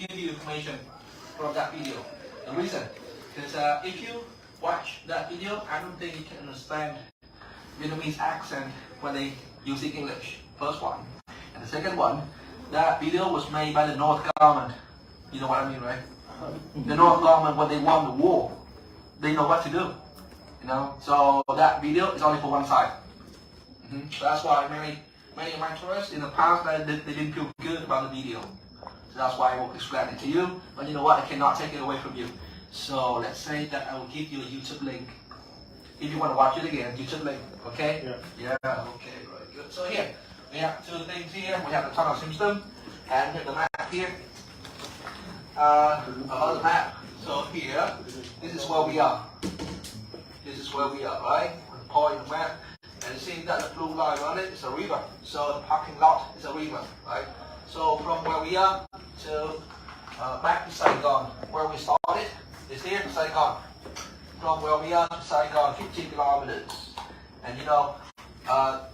give you information from that video. The reason, because if you watch that video, I don't think you can understand Vietnamese accent when they using English. First one, and the second one, that video was made by the North government. You know what I mean, right? The North government, when they won the war, they know what to do. You know, so that video is only for one side. So that's why many of my tourists in the past they didn't feel good about the video. So that's why I will explain it to you. But you know what? I cannot take it away from you. So let's say that I will give you a YouTube link. If you want to watch it again, YouTube link. Okay? Yeah. Okay. Very good. So here we have two things here. We have the tunnel system and the map here. Another map. So here, this is where we are. This is where we are, right? Point the map. And see that the blue line on it is a river. So the parking lot is a river, right? So from where we are to back to Saigon, where we started is here, Saigon. From where we are to Saigon, 15 kilometers. And you know,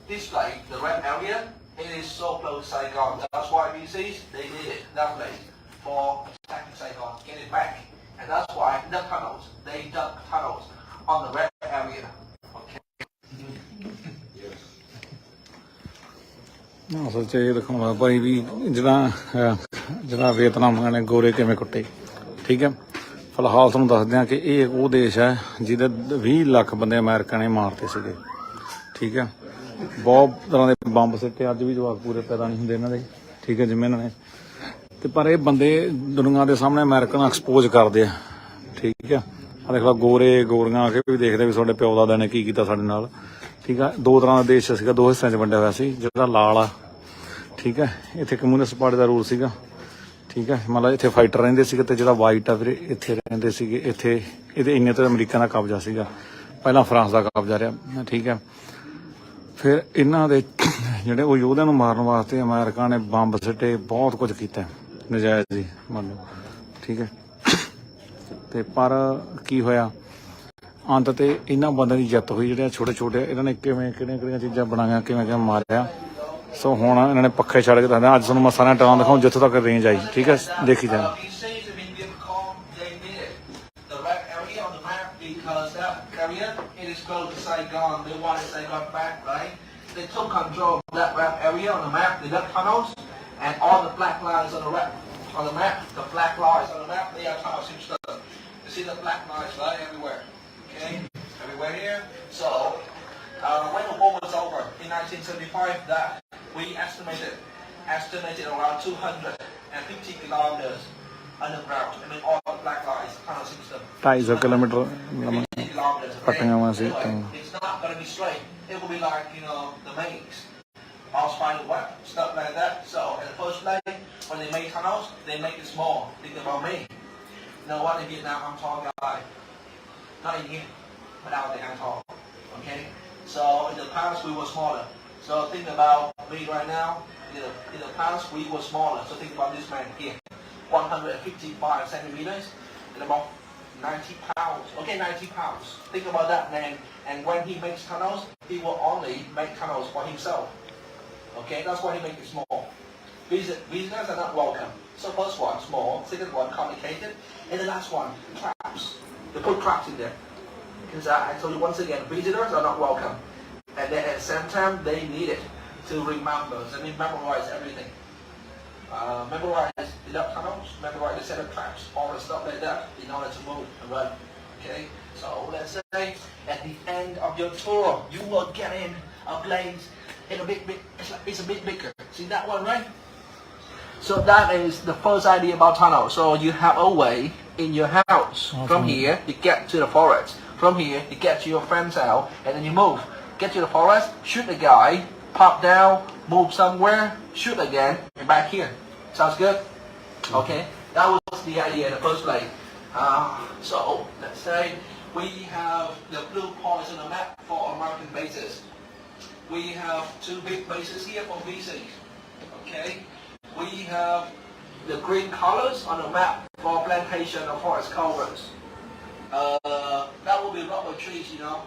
this place, the red area, it is so close to Saigon. That's why BCs, they did it, that place, for attacking Saigon, get it back. And that's why the tunnels, they dug tunnels on the red area. ਅਸਲ 'ਚ ਇਹ ਦਿਖਾਉਣਾ ਭਾਈ ਵੀ ਜਿਹੜਾ Vietnam ਨੇ ਗੋਰੇ ਕਿਵੇਂ ਕੁੱਟੇ, ਠੀਕ ਹੈ। ਫਿਲਹਾਲ ਤੁਹਾਨੂੰ ਦੱਸਦੇ ਹਾਂ ਕਿ ਇਹ ਉਹ ਦੇਸ਼ ਹੈ ਜਿਹਦੇ 20 ਲੱਖ ਬੰਦੇ ਅਮਰੀਕਾ ਨੇ ਮਾਰਤੇ ਸੀਗੇ, ਠੀਕ ਹੈ। ਬਹੁਤ ਤਰ੍ਹਾਂ ਦੇ ਬੰਬ ਸਿੱਟੇ, ਅੱਜ ਵੀ ਜਵਾਕ ਪੂਰੇ ਪੈਦਾ ਨਹੀਂ ਹੁੰਦੇ ਇਹਨਾਂ ਦੇ, ਠੀਕ ਹੈ, ਜਿਵੇਂ ਇਹਨਾਂ ਨੇ। ਤੇ ਪਰ ਇਹ ਬੰਦੇ ਦੁਨੀਆ ਦੇ ਸਾਹਮਣੇ ਅਮਰੀਕਾ ਨੂੰ ਐਕਸਪੋਜ਼ ਕਰਦੇ ਆ, ਠੀਕ ਹੈ। ਆ ਦੇਖ ਲਓ ਗੋਰੇ ਗੋਰੀਆਂ ਆ ਕੇ ਵੀ ਦੇਖਦੇ ਵੀ ਤੁਹਾਡੇ ਪਿਓ ਦਾਦਾ ਨੇ ਕੀ ਕੀਤਾ ਸਾਡੇ ਨਾਲ, ਠੀਕ ਆ। ਦੋ ਤਰ੍ਹਾਂ ਦਾ ਦੇਸ਼ ਸੀਗਾ, ਦੋ ਹਿੱਸਿਆਂ 'ਚ ਵੰਡਿਆ ਹੋਇਆ ਸੀ। ਜਿਹੜਾ ਲਾਲ ਆ, ਠੀਕ ਹੈ, ਇੱਥੇ ਕਮਿਊਨਿਸਟ ਪਾਰਟੀ ਦਾ ਰੂਲ ਸੀਗਾ, ਠੀਕ ਹੈ। ਮਤਲਬ ਇੱਥੇ ਫਾਈਟਰ ਰਹਿੰਦੇ ਸੀਗੇ, ਤੇ ਜਿਹੜਾ ਵਾਈਟ ਆ ਫਿਰ ਇੱਥੇ ਰਹਿੰਦੇ ਸੀਗੇ। ਇੱਥੇ ਇਹਦੇ ਇੰਨੇ ਤੋਂ ਅਮਰੀਕਾ ਦਾ ਕਬਜ਼ਾ ਸੀਗਾ, ਪਹਿਲਾਂ ਫਰਾਂਸ ਦਾ ਕਬਜ਼ਾ ਰਿਹਾ, ਠੀਕ ਹੈ। ਫਿਰ ਇਹਨਾਂ ਦੇ ਜਿਹੜੇ ਉਹ ਯੋਧਿਆਂ ਨੂੰ ਮਾਰਨ ਵਾਸਤੇ ਅਮਰੀਕਾ ਨੇ ਬੰਬ ਸਿੱਟੇ, ਬਹੁਤ ਕੁਝ ਕੀਤਾ ਨਜਾਇਜ਼ ਜੀ, ਮੰਨ ਲਓ, ਠੀਕ ਹੈ। ਤੇ ਪਰ ਕੀ ਹੋਇਆ, ਅੰਤ ਤੇ ਇਹਨਾਂ ਬੰਦਿਆਂ ਦੀ ਜਿੱਤ ਹੋਈ। ਜਿਹੜੇ ਛੋਟੇ ਛੋਟੇ ਇਹਨਾਂ ਨੇ ਕਿਹੜੀਆਂ ਚੀਜ਼ਾਂ ਬਣਾਈਆਂ, ਕਿਵੇਂ ਮਾਰਿਆ। ਸੋ ਹੁਣ ਇਹਨਾਂ ਨੇ ਪੱਖੇ ਛੱਡ ਕੇ ਦੱਸਦੇ, ਅੱਜ ਤੁਹਾਨੂੰ ਮੈਂ ਸਾਰਿਆਂ ਟਰਾਂ ਦਿਖਾਉਂ ਜਿੱਥੋਂ ਤੱਕ ਰੇਂਜ ਆਈ, ਠੀਕ ਹੈ, ਦੇਖੀ ਜਾਣਾ। Everywhere here. So when the war was over in 1975, that we estimated around 250 kilometers underground. I mean, all the black lines tunnel system. 250 kilometer. 50 kilometers. Okay? It's not going to be straight. It will be like, you know, the maze, all spiral web, stuff like that. So in the first place, when they make tunnels, they make it small. Think about me. You know what? In Vietnam, I'm tall guy. Not in here, but out there I'm tall. Okay? So in the past we were smaller. So think about me right now. In the past we were smaller. So think about this man here. 155 centimeters and about 90 pounds. Okay, 90 pounds. Think about that man. And when he makes tunnels, he will only make tunnels for himself. Okay, that's why he makes it small. Visitors are not welcome. So first one, small. Second one, complicated. And the last one, traps. They put traps in there. Because I told you once again, visitors are not welcome. And then at the same time, they need it to remember. So they memorize everything. Memorize the duck tunnels, memorize the set of traps, all the stuff like that in order to move and run. Okay? So let's say at the end of your tour, you will get in a place in a big, it's a bit bigger. See that one, right? So that is the first idea about tunnel. So you have a way in your house. Awesome. From here, you get to the forest. From here, you get to your friend's house, and then you move. Get to the forest, shoot a guy, pop down, move somewhere, shoot again, and back here. Sounds good? Okay. That was the idea in the first place. So let's say we have the blue points on the map for American bases. We have two big bases here for BC. Okay. We have the green colors on the map for plantation of forest covers. That will be rubber trees, you know.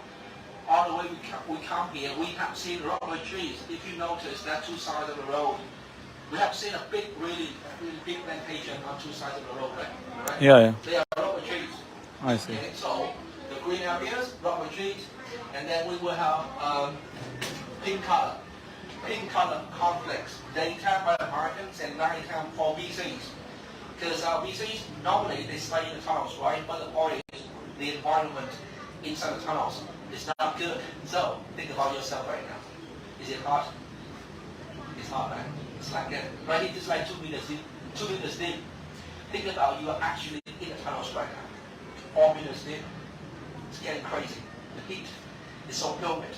All the way we come here, we have seen rubber trees. If you notice, that two sides of the road. We have seen a big, really big plantation on two sides of the road, right? Yeah. They are rubber trees. I see. Okay, so the green areas, rubber trees, and then we will have pink color conflicts. Daytime by Americans and nighttime for VCs. Because VCs normally they stay in the tunnels, right? But the point is the environment inside the tunnels is not good. So think about yourself right now. Is it hot? It's hot, right? It's like that. Right here, just like 2 meters deep. 2 meters deep. Think about you are actually in the tunnels right now. 4 meters deep. It's getting crazy. The heat is so humid.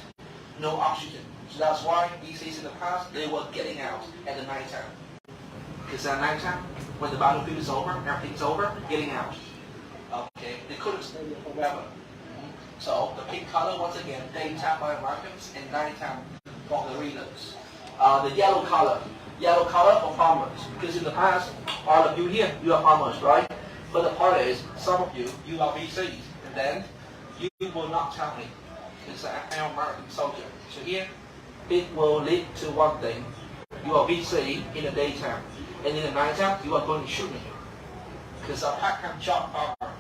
No oxygen. So that's why VCs in the past, they were getting out at the night time. Because at night time, when the battlefield is over, everything's over, getting out. Okay, they couldn't stay there forever. So the pink color, once again, daytime by Americans and nighttime for guerrillas. The yellow color for farmers. Because in the past, all of you here, you are farmers, right? But the part is, some of you, you are VCs. And then, you will not tell me. Because I'm an American soldier. So here, it will lead to one thing. You are VC in the daytime. And in the nighttime, you are going to shoot me. Because a part-time job farmer,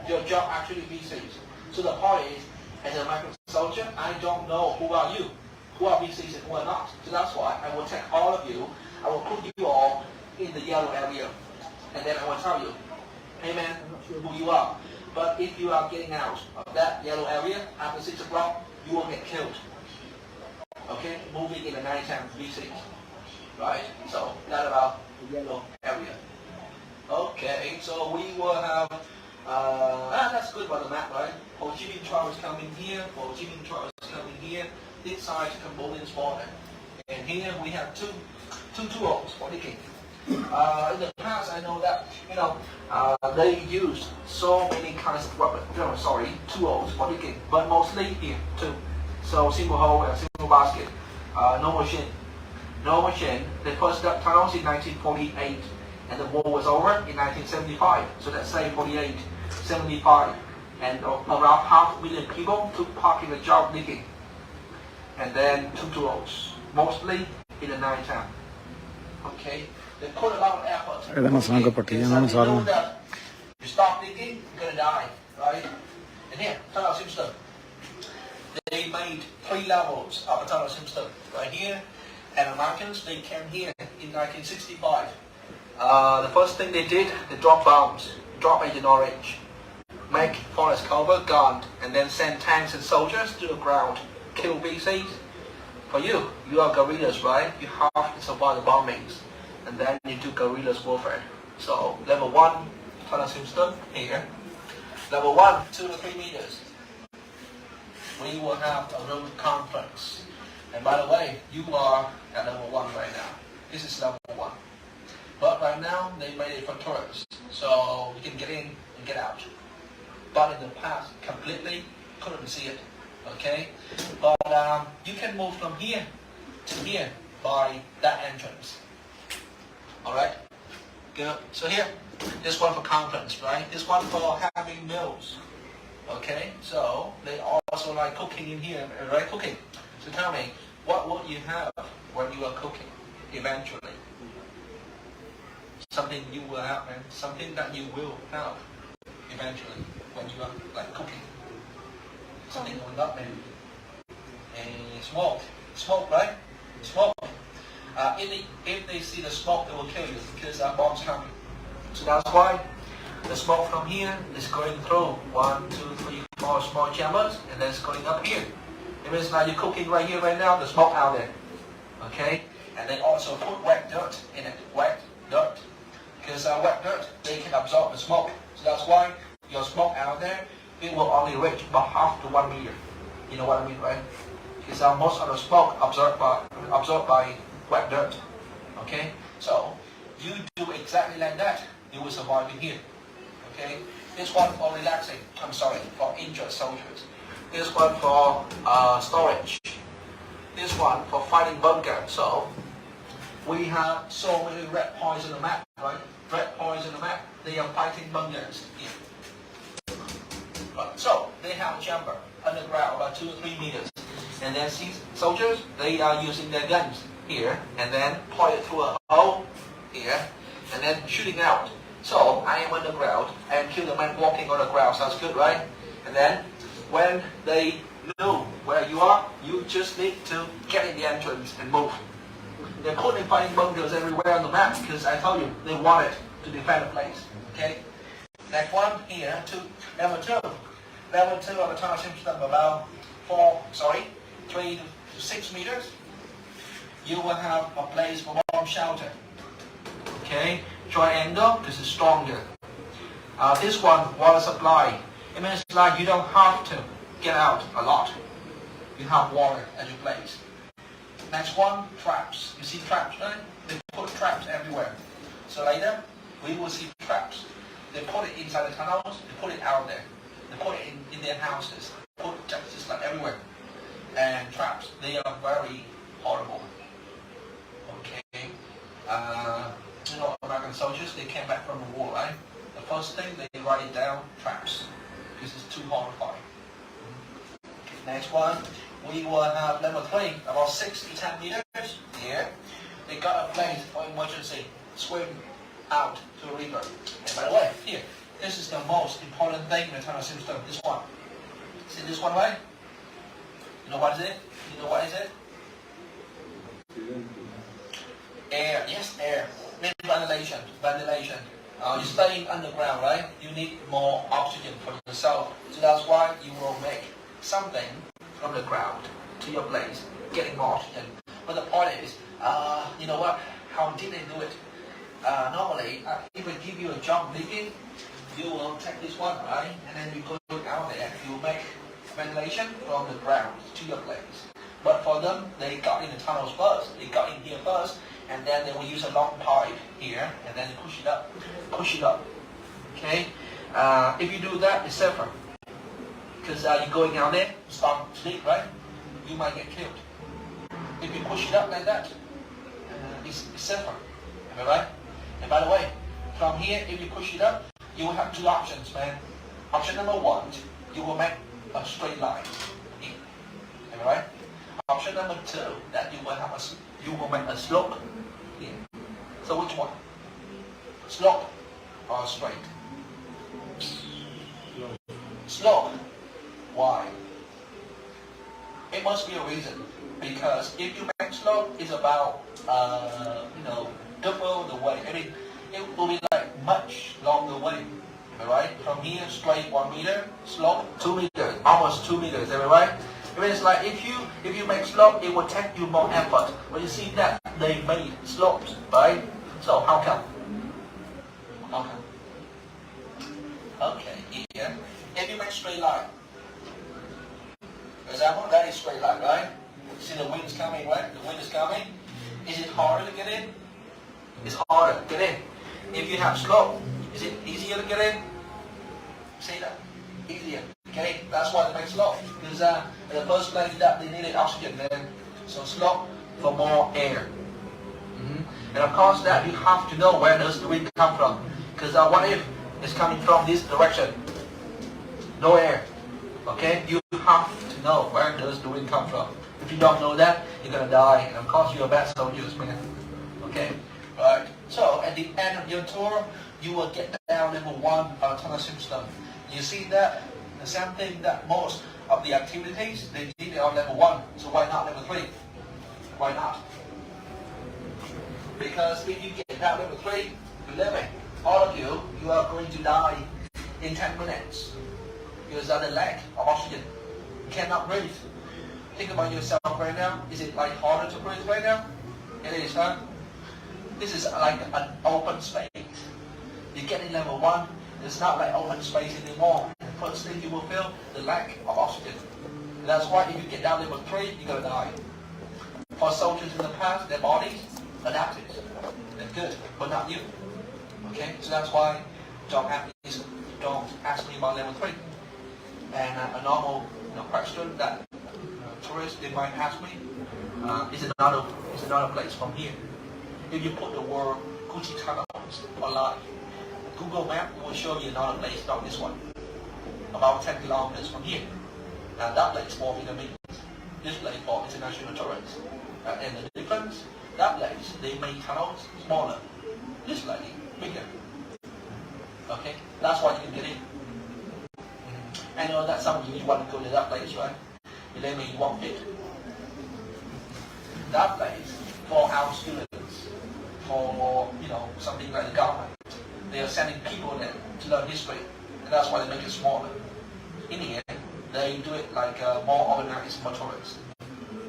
your job actually VCs. So the point is, as an American soldier, I don't know who are you, who are VCs and who are not. So that's why I will take all of you, I will put you all in the yellow area. And then I will tell you, hey man, I'm not sure who you are. But if you are getting out of that yellow area after 6 o'clock, you will get killed. Okay, moving in the nighttime VCs. Right? So that about the yellow area. Okay, so we will have, that's good about the map, right? Ho Chi Minh Trail is coming here, Ho Chi Minh Trail is coming here, this side is Cambodian's border. And here we have two tools for digging. In the past, I know that, they used so many kinds of weapons, tools for digging, but mostly here, two. So single hole and single basket, no machine. No machine. They first dug tunnels in 1948, and the war was over in 1975. So let's say 48, 75, and around 500,000 people took part in the job digging. And then two tools, mostly in the night time. Okay, they put a lot of effort. Because they know that you stop digging, you're gonna die, right? And here, tunnel system. They made 3 levels of a tunnel system right here. And Americans, they came here in 1965. The first thing they did, they dropped bombs, drop Agent Orange, make forest cover, guard, and then send tanks and soldiers to the ground, kill VCs. For you, you are guerrillas, right? You have to survive the bombings, and then you do guerrillas warfare. So level 1, tunnel system here. Level 1, 2 to 3 meters. We will have a road conference. And by the way, you are at level 1 right now. This is level 1. But right now, they made it for tourists. So you can get in and get out. But in the past, completely couldn't see it. Okay? But you can move from here to here by that entrance. Alright? Good. So here, this one for conference, right? This one for having meals. Okay? So they also like cooking in here, right? Cooking. So tell me, what will you have when you are cooking eventually? Something you will have, and something that you will have eventually when you are like cooking. Something going up maybe. And smoke. Smoke, right? Smoke. If they see the smoke, they will kill you because that bomb's coming. So that's why the smoke from here is going through 1, 2, 3, 4 small chambers, and then it's going up here. It means now you're cooking right here, right now, the smoke out there. Okay? And then also put wet dirt in it. Wet dirt. Because wet dirt, they can absorb the smoke. So that's why your smoke out there, it will only reach about half to 1 meter. You know what I mean, right? Because most of the smoke absorbed by wet dirt. Okay? So, you do exactly like that, you will survive in here. Okay? This one for relaxing. For injured soldiers. This one for storage. This one for fighting bunker. So we have so many red points on the map, right? Red points on the map. They are fighting bunkers here. Right. So they have a chamber underground about 2 or 3 meters. And then see soldiers, they are using their guns here, and then point it through a hole here, and then shooting out. So I am on the ground, I am kill the man walking on the ground. Sounds good, right? And then when they know where you are, you just need to get in the entrance and move. They're putting fighting bunkers everywhere on the map because I told you they wanted to defend the place. Okay. Next one here to level 2. Level 2 of the tunnel system about 3 to 6 meters. You will have a place for bomb shelter. Okay, triangle because it's stronger. This one, water supply. It means like you don't have to get out a lot. You have water at your place. Next one, traps. You see traps, right? They put traps everywhere. So later, we will see traps. They put it inside the tunnels, they put it out there. They put it in their houses. Put it just like everywhere. And traps, they are very horrible. Okay. You know, American soldiers, they came back from the war, right? The first thing, they write it down, traps. Because it's too horrifying. Next one, we will have level 3, about 6 to 10 meters here. They got a place for emergency, swim out to a river. And by the way, here, this is the most important thing in the tunnel system, this one. See this one, right? You know what is it? You know what is it? Air, yes, air. Means ventilation, ventilation. You're staying underground, right? You need more oxygen for yourself. So that's why you will make something from the ground to your place, getting more oxygen. But the point is, you know what? How did they do it? Normally, if I give you a job digging, you will take this one, right? And then you go out there, you make ventilation from the ground to your place. But for them, they got in the tunnels first. They got in here first, and then they will use a long pipe here, and then push it up, Okay? If you do that, it's safer. Because you're going out there, start to sleep, right? You might get killed. If you push it up like that, it's safer. Am I right? And by the way, from here, if you push it up, you will have 2 options, man. Option number 1, you will make a straight line. Am I right? Option number 2, that you will make a slope here. So which one? Slope or straight? Slope. Why? It must be a reason. Because if you make slope, it's about double the way. I mean, it will be like much longer way. Am I right? From here, straight 1 meter, slope 2 meters, almost 2 meters. Am I right? I mean, it's like if you make slope, it will take you more effort. But you see that they made slopes, right? So how come? How come? Okay, here. If you make straight line, for example, that is straight line, right? See the wind is coming, right? The wind is coming. Is it harder to get in? It's harder to get in. If you have slope, is it easier to get in? See that? Easier. Okay, that's why they make slope. Because in the first place that they needed oxygen then. So slope for more air. And of course that you have to know where does the wind come from. Because what if it's coming from this direction? No air. Okay, you have to know where does the wind come from. If you don't know that, you're gonna die. And of course you're a bad soldier, man. Okay? Right. So at the end of your tour, you will get down level 1 of the tunnel system. You see that the same thing that most of the activities they did it on level 1. So why not level 3? Why not? Because if you get down level 3, believe me, all of you are going to die in 10 minutes. Because of the lack of oxygen. You cannot breathe. Think about yourself right now. Is it like harder to breathe right now? It is, huh? This is like an open space. You get in level 1, it's not like open space anymore. The first thing you will feel, the lack of oxygen. And that's why if you get down level 3, you're going to die. For soldiers in the past, their bodies adapted. They're good, but not you. Okay, so that's why don't ask me about level 3. And a normal question that tourists they might ask me is another place from here. If you put the word Gucci tunnels online, Google Map will show you another place, not this one. About 10 kilometers from here. And that place for Vietnamese. This place for international tourists. And the difference. That place, they make tunnels smaller. This lady, bigger. Okay, that's why you can get in. I know that some of you want to go to that place, right? But then you won't fit. That place for our students, for something like the government, they are sending people there to learn history, and that's why they make it smaller. In the end, they do it like more organized for tourists.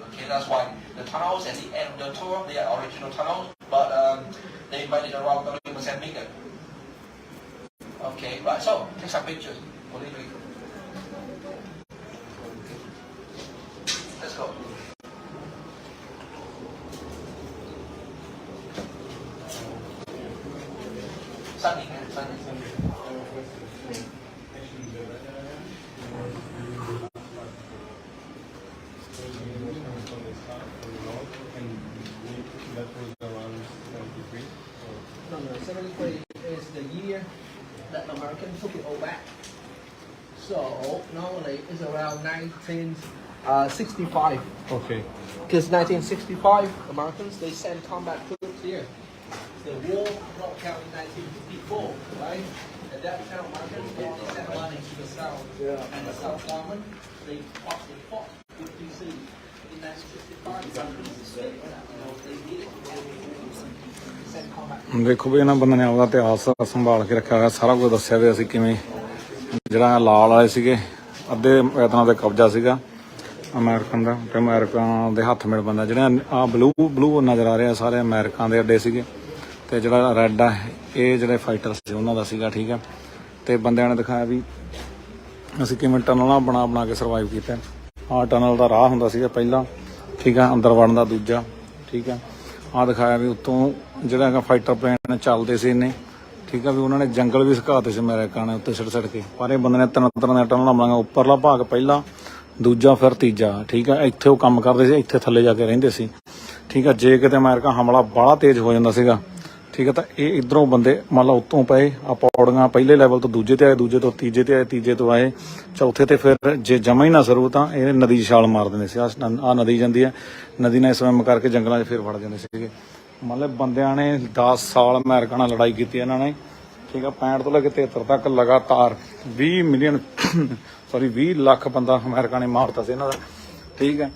Okay, that's why the tunnels at the end of the tour, they are original tunnels, but they made it around 30% bigger. Okay, right, so take some pictures. Let's go. Sunny, sunny. No, 73 is the year that the Americans took it all back. So normally it's around 1965. Okay. Because 1965, Americans, they sent combat troops here. The war broke out in 1954, right? At that time, Americans, they sent money to the South. Yeah. And the South government, they fought with DC. In 1965, they did it. Sent combat. ਦੇਖੋ ਵੀ ਇਹਨਾਂ ਬੰਦੇ ਨੇ ਆਪਦਾ ਇਤਿਹਾਸ ਸੰਭਾਲ ਕੇ ਰੱਖਿਆ ਹੋਇਆ, ਸਾਰਾ ਕੁਝ ਦੱਸਿਆ ਵੀ ਅਸੀਂ ਕਿਵੇਂ ਜਿਹੜਾ ਲਾਲ ਵਾਲੇ ਸੀਗੇ ਅੱਧੇ ਵੈਤਨਾਂ ਤੇ ਕਬਜ਼ਾ ਸੀਗਾ ਅਮਰੀਕਨ ਦਾ, ਤੇ ਅਮਰੀਕਾ ਦੇ ਹੱਥ ਮਿਲ ਬੰਦਾ ਜਿਹੜਾ ਆ ਬਲੂ ਨਜ਼ਰ ਆ ਰਿਹਾ ਸਾਰੇ ਅਮਰੀਕਾ ਦੇ ਅੱਡੇ ਸੀਗੇ, ਤੇ ਜਿਹੜਾ ਰੈੱਡ ਆ ਇਹ ਜਿਹੜੇ ਫਾਈਟਰ ਸੀ ਉਹਨਾਂ ਦਾ ਸੀਗਾ। ਠੀਕ ਹੈ, ਤੇ ਬੰਦਿਆਂ ਨੇ ਦਿਖਾਇਆ ਵੀ ਅਸੀਂ ਕਿਵੇਂ ਟਨਲਾਂ ਬਣਾ ਕੇ ਸਰਵਾਈਵ ਕੀਤਾ। ਆਹ ਟਨਲ ਦਾ ਰਾਹ ਹੁੰਦਾ ਸੀਗਾ ਪਹਿਲਾਂ, ਠੀਕ ਆ, ਅੰਦਰ ਵੜਨ ਦਾ ਦੂਜਾ। ਠੀਕ ਆ, ਆਹ ਦਿਖਾਇਆ ਵੀ ਉੱਤੋਂ ਜਿਹੜਾ ਹੈਗਾ ਫਾਈਟਰ ਪਲੇਨ ਚੱਲਦੇ ਸੀ ਇੰਨੇ। ਠੀਕ ਆ, ਵੀ ਉਹਨਾਂ ਨੇ ਜੰਗਲ ਵੀ ਸੁਕਾਤੇ ਸੀ ਅਮਰੀਕਾ ਨੇ ਉੱਤੇ ਸਿੱਟ ਕੇ, ਪਰ ਇਹ ਬੰਦੇ ਨੇ ਤਿੰਨ ਤਰ੍ਹਾਂ ਦੀਆਂ ਟਨਲਾਂ ਬਣਾਈਆਂ, ਉੱਪਰਲਾ ਭਾਗ ਪਹਿਲਾਂ, ਦੂਜਾ ਫਿਰ ਤੀਜਾ। ਠੀਕ ਆ, ਇੱਥੇ ਉਹ ਕੰਮ ਕਰਦੇ ਸੀ, ਇੱਥੇ ਥੱਲੇ ਜਾ ਕੇ ਰਹਿੰਦੇ ਸੀ। ਠੀਕ ਆ, ਜੇ ਕਿਤੇ ਅਮਰੀਕਾ ਹਮਲਾ ਬਾਹਲਾ ਤੇਜ਼ ਹੋ ਜਾਂਦਾ ਸੀਗਾ, ਠੀਕ ਆ, ਤਾਂ ਇਹ ਇੱਧਰੋਂ ਬੰਦੇ ਮੰਨ ਲਾ ਉੱਤੋਂ ਪਏ, ਆ ਪੌੜੀਆਂ ਪਹਿਲੇ ਲੈਵਲ ਤੋਂ ਦੂਜੇ ਤੇ ਆਏ, ਦੂਜੇ ਤੋਂ ਤੀਜੇ ਤੇ ਆਏ, ਤੀਜੇ ਤੋਂ ਆਏ ਚੌਥੇ ਤੇ, ਫਿਰ ਜੇ ਜਮਾ ਹੀ ਨਾ ਸਰੂ ਤਾਂ ਇਹ ਨਦੀ 'ਚ ਛਾਲ ਮਾਰ ਦਿੰਦੇ ਸੀ। ਆਹ ਨਦੀ ਜਾਂਦੀ ਹੈ, ਨਦੀ ਨਾਲ ਸਵਿਮ ਕਰਕੇ ਜੰਗਲਾਂ 'ਚ ਫਿਰ ਵੜ ਜਾਂਦੇ ਸੀਗੇ। ਮਤਲਬ ਬੰਦਿਆਂ ਨੇ 10 ਸਾਲ ਅਮਰੀਕਾ ਨਾਲ ਲੜਾਈ ਕੀਤੀ ਇਹਨਾਂ ਨੇ। ਠੀਕ ਆ, 65 ਤੋਂ ਲੈ ਕੇ 73 ਤੱਕ ਲਗਾਤਾਰ 20 ਲੱਖ ਬੰਦਾ ਅਮਰੀਕਾ ਨੇ ਮਾਰਤਾ ਸੀ ਇਹਨਾਂ ਦਾ। ਠੀਕ ਹੈ,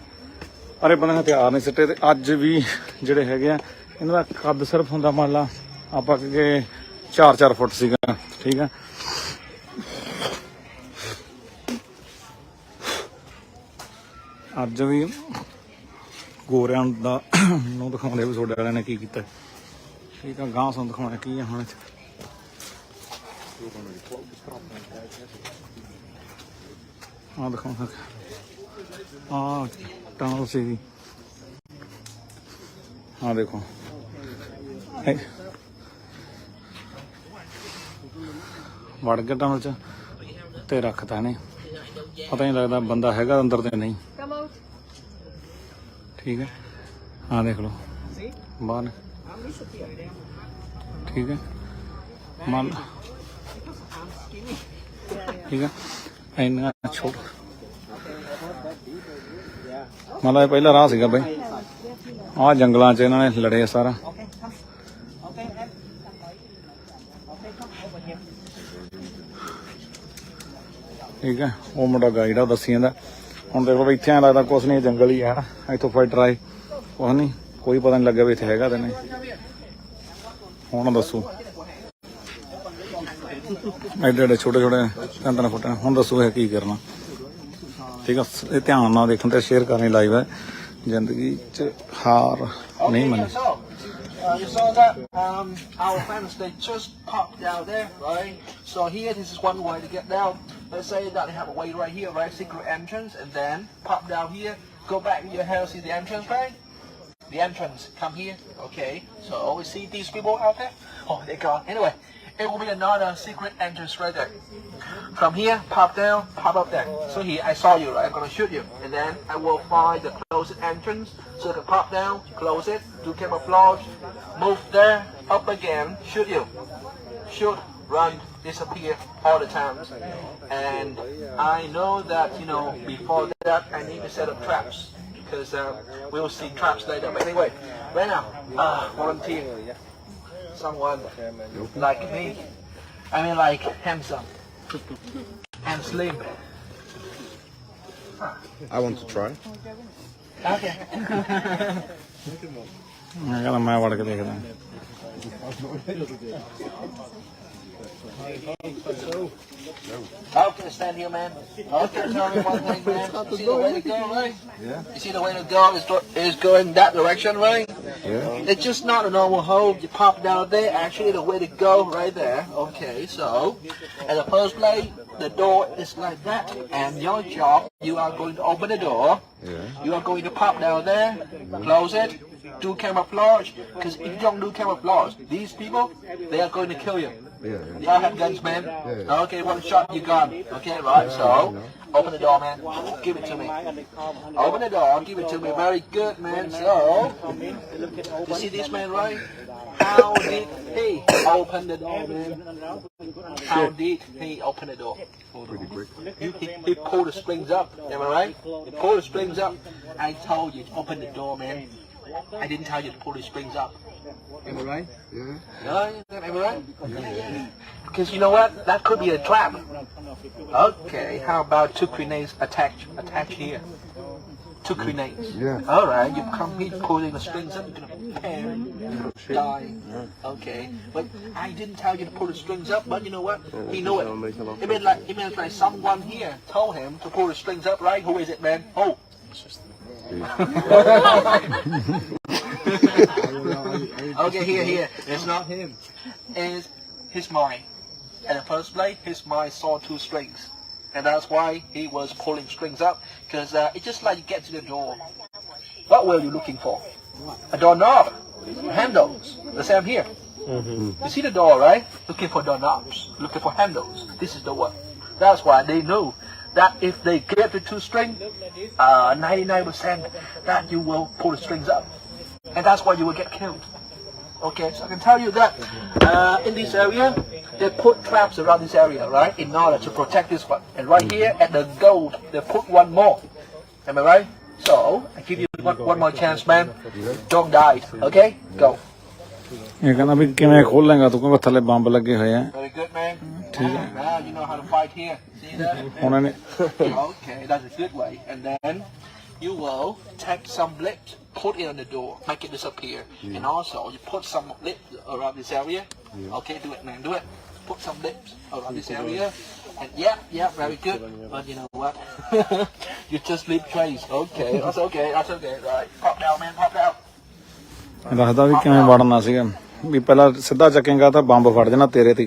ਪਰ ਇਹ ਬੰਦੇ ਨੇ ਹਥਿਆਰ ਨਹੀਂ ਸਿੱਟੇ, ਤੇ ਅੱਜ ਵੀ ਜਿਹੜੇ ਹੈਗੇ ਆ ਇਹਨਾਂ ਦਾ ਕੱਦ ਸਿਰਫ ਹੁੰਦਾ ਮੰਨ ਲਾ ਆਪਾਂ ਕਿ 4-4 ਫੁੱਟ ਸੀਗਾ। ਠੀਕ ਹੈ, ਅੱਜ ਵੀ ਗੋਰਿਆਂ ਦਾ ਨੂੰ ਦਿਖਾਉਂਦੇ ਵੀ ਤੁਹਾਡੇ ਵਾਲਿਆਂ ਨੇ ਕੀ ਕੀਤਾ। ਠੀਕ ਆ, ਗਾਂਹ ਸਾਨੂੰ ਦਿਖਾਉਣਾ ਕੀ ਆ ਹੁਣ। ਆਹ ਦਿਖਾਉਣਾ ਆਹ ਟਨਲ ਸੀ, ਆਹ ਦੇਖੋ ਵੜ ਕੇ ਟਨਲ 'ਚ ਤੇ ਰੱਖਤਾ ਨੇ, ਪਤਾ ਨਹੀਂ ਲੱਗਦਾ ਬੰਦਾ ਹੈਗਾ ਅੰਦਰ ਤੇ ਨਹੀਂ। ਠੀਕ ਹੈ, ਆਹ ਦੇਖ ਲਓ ਬਾਹਰ। ਠੀਕ ਹੈ, ਮੰਨ ਠੀਕ ਹੈ, ਇੰਨਾ ਛੋਟਾ ਮਤਲਬ ਪਹਿਲਾ ਰਾਹ ਸੀਗਾ ਬਈ। ਆਹ ਜੰਗਲਾਂ 'ਚ ਇਹਨਾਂ ਨੇ ਲੜੇ ਸਾਰਾ। ਠੀਕ ਹੈ, ਉਹ ਮੁੰਡਾ ਗਾਈਡ ਆ, ਦੱਸੀ ਜਾਂਦਾ। ਹੁਣ ਦੇਖੋ ਇੱਥੇ ਐਂ ਲੱਗਦਾ ਕੁਛ ਨਹੀਂ, ਜੰਗਲ ਹੀ ਹੈ ਨਾ। ਇੱਥੋਂ ਫਾਈਟਰ ਆਏ, ਕੁਛ ਨਹੀਂ, ਕੋਈ ਪਤਾ ਨਹੀਂ ਲੱਗਿਆ ਵੀ ਇੱਥੇ ਹੈਗਾ ਤੇ ਨਹੀਂ। ਹੁਣ ਦੱਸੋ ਐਡੇ ਛੋਟੇ 3-3 ਫੁੱਟ, ਹੁਣ ਦੱਸੋ ਇਹ ਕੀ ਕਰਨਾ। ਠੀਕ ਆ, ਇਹ ਧਿਆਨ ਨਾਲ ਦੇਖਣ ਤੇ ਸ਼ੇਅਰ ਕਰਨੀ ਲਾਈਵ ਹੈ। ਜ਼ਿੰਦਗੀ 'ਚ ਹਾਰ ਨਹੀਂ ਮੰਨੀ। You saw that our fans, they just popped down there, right? So here, this is one way to get down. Let's say that they have a way right here, right? Secret entrance, and then pop down here, go back in your house, see the entrance, right? The entrance, come here, okay? So we see these people out there. Oh, they're gone. Anyway, it will be another secret entrance right there. From here, pop down, pop up there. So here, I saw you, right? I'm gonna shoot you, and then I will find the closest entrance, so I can pop down, close it, do camouflage, move there, up again, shoot you, shoot, run, disappear all the time. And I know that before that I need to set up traps, because we'll see traps later. But anyway, right now, volunteer. Someone like me. I mean, like handsome and slim. I want to try. Okay. ਮੈਂ ਕਹਿੰਦਾ ਮੈਂ ਵੜ ਕੇ ਦੇਖਦਾ Okay, stand here, man. Okay, tell me one thing, man. You see the way to go, right? Yeah. You see the way to go is going that direction, right? Yeah. It's just not a normal hole. You pop down there. Actually, the way to go right there. Okay, so at the first place, the door is like that, and your job, you are going to open the door. Yeah. You are going to pop down there, close it, do camouflage. Because if you don't do camouflage, these people, they are going to kill you. Yeah. Y'all have guns, man? Yeah. Okay, one shot, you gone. Okay, right, so open the door, man. Give it to me. Open the door, give it to me. Very good, man. So, you see this man, right? How did he open the door, man? How did he open the door? Pretty quick. He pulled the springs up, am I right? He pulled the springs up. I told you to open the door, man. I didn't tell you to pull the springs up. Am I right? Yeah. No, am I right? Because you know what? That could be a trap. Okay, how about two grenades attached here? Two grenades. Yeah. All right, you come here pulling the strings up, you're gonna die. Okay, but I didn't tell you to pull the strings up, but you know what? He knew it. It means like someone here told him to pull the strings up, right? Who is it, man? Oh. Okay, here. It's not him. It's his mind. At the first place, his mind saw two strings. And that's why he was pulling strings up. Because it's just like you get to the door. What were you looking for? A doorknob. Handles. The same here. You see the door, right? Looking for doorknobs. Looking for handles. This is the one. That's why they knew that if they get the two string, 99% that you will pull the strings up. And that's why you will get killed. Okay, so I can tell you that in this area, they put traps around this area, right, in order to protect this one. And right here at the gold, they put one more. Am I right? So, I give you one more chance, man. Don't die, okay? Go. ਇਹ ਕਹਿੰਦਾ ਵੀ ਕਿਵੇਂ ਖੋਲੇਗਾ ਤੂੰ ਕਹਿੰਦਾ ਥੱਲੇ bomb ਲੱਗੇ ਹੋਏ ਆ Very good, man. Now you know how to fight here. See that? ਉਹਨਾਂ ਨੇ Okay, that's a good way. And then you will take some lips, put it on the door, make it disappear. And also, you put some lips around this area. Okay, do it, man, do it. Put some lips around this area. And yeah, very good. But you know what? You just leave trace. Okay, that's okay, right. Pop down, man, pop down. ਦੱਸਦਾ ਵੀ ਕਿਵੇਂ ਵੜਨਾ ਸੀਗਾ ਵੀ ਪਹਿਲਾਂ ਸਿੱਧਾ ਚੱਕੇਗਾ ਤਾਂ bomb ਫੜ ਜਾਣਾ ਤੇਰੇ ਤੇ